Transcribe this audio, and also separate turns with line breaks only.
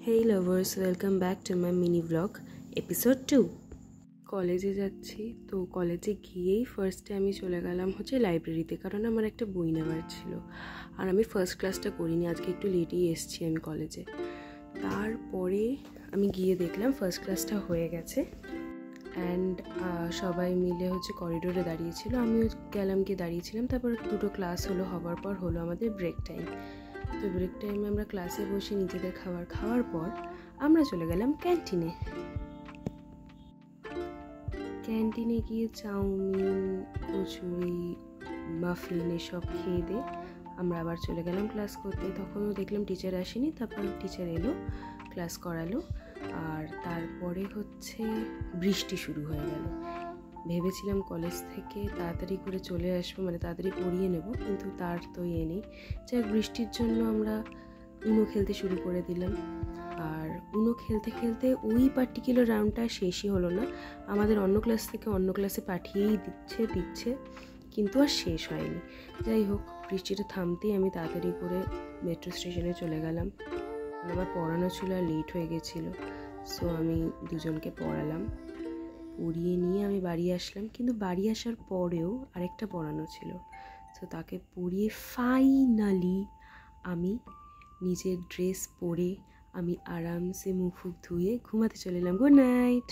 Hey lovers, welcome back to my mini vlog episode 2. কলেজে যাচ্ছি তো কলেজে গিয়েই ফার্স্টে আমি চলে গেলাম লাইব্রেরিতে, কারণ আমার একটা বই নেওয়ার ছিল আর আমি ফার্স্ট ক্লাসটা করিনি, আজকে একটু লেটেই এসেছি আমি কলেজে। তারপরে আমি গিয়ে দেখলাম ফার্স্ট ক্লাসটা হয়ে গেছে অ্যান্ড সবাই মিলে করিডোরে দাঁড়িয়েছিল, আমিও গেলাম গিয়ে দাঁড়িয়েছিলাম। তারপর দুটো ক্লাস হওয়ার পর হলো আমাদের ব্রেক টাইম। তো ব্রেক টাইমে আমরা ক্লাসে বসে নিজেদের খাওয়ার পর আমরা চলে গেলাম ক্যান্টিনে গিয়ে চাউমিন, কচুরি, মাফিন এসব খেয়ে দিয়ে আমরা আবার চলে গেলাম ক্লাস করতে। তখনও দেখলাম টিচার আসেনি, তারপর টিচার এলো, ক্লাস করালো। আর তারপরে বৃষ্টি শুরু হয়ে গেল। ভেবেছিলাম কলেজ থেকে তাড়াতাড়ি করে চলে আসবো, তাড়াতাড়ি পড়িয়ে নেব, কিন্তু তার তো নেই। যাই বৃষ্টির জন্য আমরা উনো খেলতে শুরু করে দিলাম। আর উনো খেলতে খেলতে ওই পার্টিকুলার রাউন্ডটা শেষই হলো না, আমাদের অন্য ক্লাস থেকে অন্য ক্লাসে পাঠিয়েই দিচ্ছে কিন্তু আর শেষ হয়নি। যাই হোক, বৃষ্টিটা থামতেই আমি তাড়াতাড়ি করে মেট্রো স্টেশনে চলে গেলাম। আমার পড়ানো ছিল আর লেট হয়ে গেছিলো, সো আমি দুজনকে পড়িয়ে নিয়ে আমি বাড়ি আসলাম। কিন্তু বাড়ি আসার পরেও আরেকটা পড়ানো ছিল, সো তাকে পড়িয়ে ফাইনালি আমি নিজের ড্রেস পরে আমি আরামসে মুখ ধুয়ে ঘুমাতে চলে এলাম। Good night.